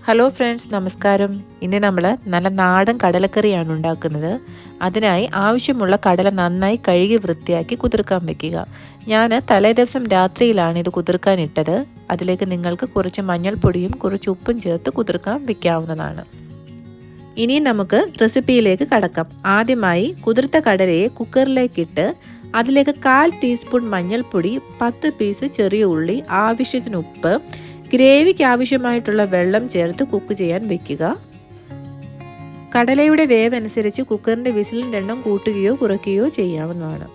Hello friends, നമസ്കാരം. ഇന്ന് നമ്മൾ നല്ല നാടൻ കടലക്കറിയാണ് ഉണ്ടാക്കുന്നത്. അതിനായി ആവശ്യമുള്ള കടല നന്നായി കഴുകി വൃത്തിയാക്കി കുതിർക്കാൻ വെക്കുക. ഞാൻ തലേദിവസം രാത്രിയിലാണ് ഇത് കുതിർക്കാൻ ഇട്ടത്. അതിലേക്ക് നിങ്ങൾക്ക് കുറച്ച് മഞ്ഞൾപ്പൊടിയും കുറച്ച് ഉപ്പും ചേർത്ത് കുതിർക്കാൻ വെക്കാവുന്നതാണ്. ഇനി നമുക്ക് റെസിപ്പിയിലേക്ക് കടക്കാം. ആദ്യമായി കുതിർത്ത കടലയെ കുക്കറിലേക്കിട്ട് അതിലേക്ക് 1/4 ടീസ്പൂൺ മഞ്ഞൾപ്പൊടി, 10 പീസ് ചെറിയ ഉള്ളി, ആവശ്യത്തിന് ഉപ്പ്, ഗ്രേവിക്ക് ആവശ്യമായിട്ടുള്ള വെള്ളം ചേർത്ത് കുക്ക് ചെയ്യാൻ വെക്കുക. കടലയുടെ വേവ് അനുസരിച്ച് കുക്കറിൻ്റെ വിസിലിൻ്റെ എണ്ണം കൂട്ടുകയോ കുറയ്ക്കുകയോ ചെയ്യാവുന്നതാണ്.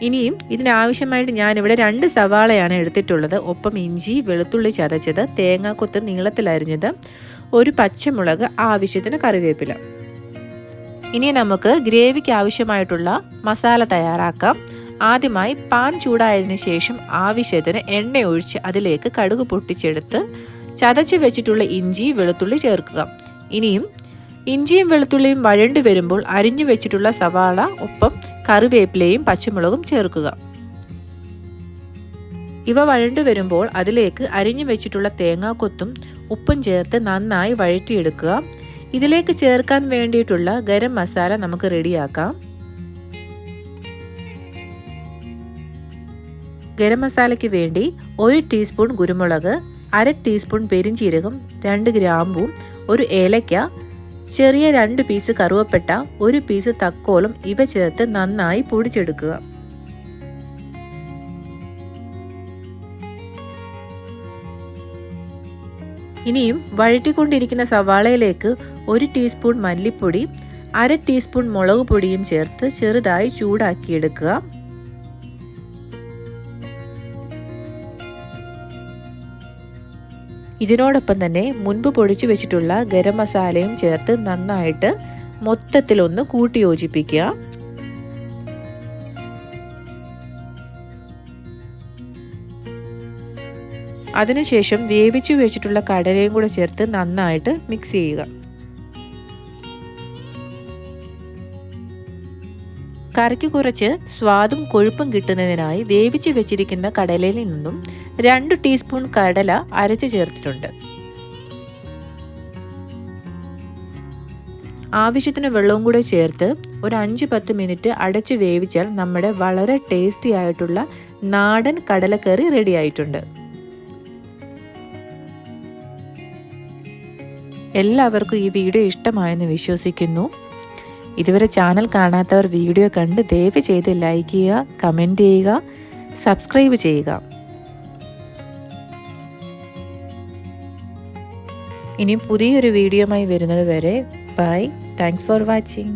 ഇനിയും ഇതിനാവശ്യമായിട്ട് ഞാനിവിടെ 2 സവാളയാണ് എടുത്തിട്ടുള്ളത്. ഒപ്പം ഇഞ്ചി, വെളുത്തുള്ളി ചതച്ചത്, തേങ്ങാക്കൊത്ത് നീളത്തിലരിഞ്ഞത്, ഒരു പച്ചമുളക്, ആവശ്യത്തിന് കറിവേപ്പില. ഇനി നമുക്ക് ഗ്രേവിക്ക് ആവശ്യമായിട്ടുള്ള മസാല തയ്യാറാക്കാം. ആദ്യമായി പാൻ ചൂടായതിനു ശേഷം ആവശ്യത്തിന് എണ്ണ ഒഴിച്ച് അതിലേക്ക് കടുക് പൊട്ടിച്ചെടുത്ത് ചതച്ച് വെച്ചിട്ടുള്ള ഇഞ്ചി, വെളുത്തുള്ളി ചേർക്കുക. ഇനിയും ഇഞ്ചിയും വെളുത്തുള്ളിയും വഴണ്ടു വരുമ്പോൾ അരിഞ്ഞു വെച്ചിട്ടുള്ള സവാള, ഒപ്പം കറിവേപ്പിലയും പച്ചമുളകും ചേർക്കുക. ഇവ വഴണ്ടു വരുമ്പോൾ അതിലേക്ക് അരിഞ്ഞു വെച്ചിട്ടുള്ള തേങ്ങാക്കൊത്തും ഉപ്പും ചേർത്ത് നന്നായി വഴറ്റിയെടുക്കുക. ഇതിലേക്ക് ചേർക്കാൻ വേണ്ടിയിട്ടുള്ള ഗരം മസാല നമുക്ക് റെഡിയാക്കാം. ഗരം മസാലയ്ക്ക് വേണ്ടി 1 ടീസ്പൂൺ കുരുമുളക്, 1/2 ടീസ്പൂൺ പെരിഞ്ചീരകം, 2 ഗ്രാമ്പൂ, 1 ഏലക്ക, ചെറിയ 2 പീസ് കറുവപ്പട്ട, 1 പീസ് തക്കോലം ഇവ ചേർത്ത് നന്നായി പൊടിച്ചെടുക്കുക. ഇനിയും വഴറ്റിക്കൊണ്ടിരിക്കുന്ന സവാളയിലേക്ക് 1 ടീസ്പൂൺ മല്ലിപ്പൊടി, 1/2 ടീസ്പൂൺ മുളക് പൊടിയും ചേർത്ത് ചെറുതായി ചൂടാക്കിയെടുക്കുക. ഇതിനോടൊപ്പം തന്നെ മുൻപ് പൊടിച്ചു വെച്ചിട്ടുള്ള ഗരം മസാലയും ചേർത്ത് നന്നായിട്ട് മൊത്തത്തിലൊന്ന് കൂട്ടി യോജിപ്പിക്കുക. അതിനുശേഷം വേവിച്ചു വെച്ചിട്ടുള്ള കടലയും കൂടെ ചേർത്ത് നന്നായിട്ട് മിക്സ് ചെയ്യുക. കറിക്ക് കുറച്ച് സ്വാദും കൊഴുപ്പും കിട്ടുന്നതിനായി വേവിച്ച് വെച്ചിരിക്കുന്ന കടലയിൽ നിന്നും 2 ടീസ്പൂൺ കടല അരച്ച് ചേർത്തിട്ടുണ്ട്. ആവശ്യത്തിന് വെള്ളവും കൂടെ ചേർത്ത് ഒരു 5-10 മിനിറ്റ് അടച്ചു വേവിച്ചാൽ നമ്മുടെ വളരെ ടേസ്റ്റി ആയിട്ടുള്ള നാടൻ കടലക്കറി റെഡി ആയിട്ടുണ്ട്. എല്ലാവർക്കും ഈ വീഡിയോ ഇഷ്ടമായെന്ന് വിശ്വസിക്കുന്നു. ഇതുവരെ ചാനൽ കാണാത്തവർ വീഡിയോ കണ്ട് ദയവ് ചെയ്ത് ലൈക്ക് ചെയ്യുക, കമൻറ്റ് ചെയ്യുക, സബ്സ്ക്രൈബ് ചെയ്യുക. ഇനി പുതിയൊരു വീഡിയോയുമായി വരുന്നത് വരെ ബൈ. Thanks for watching.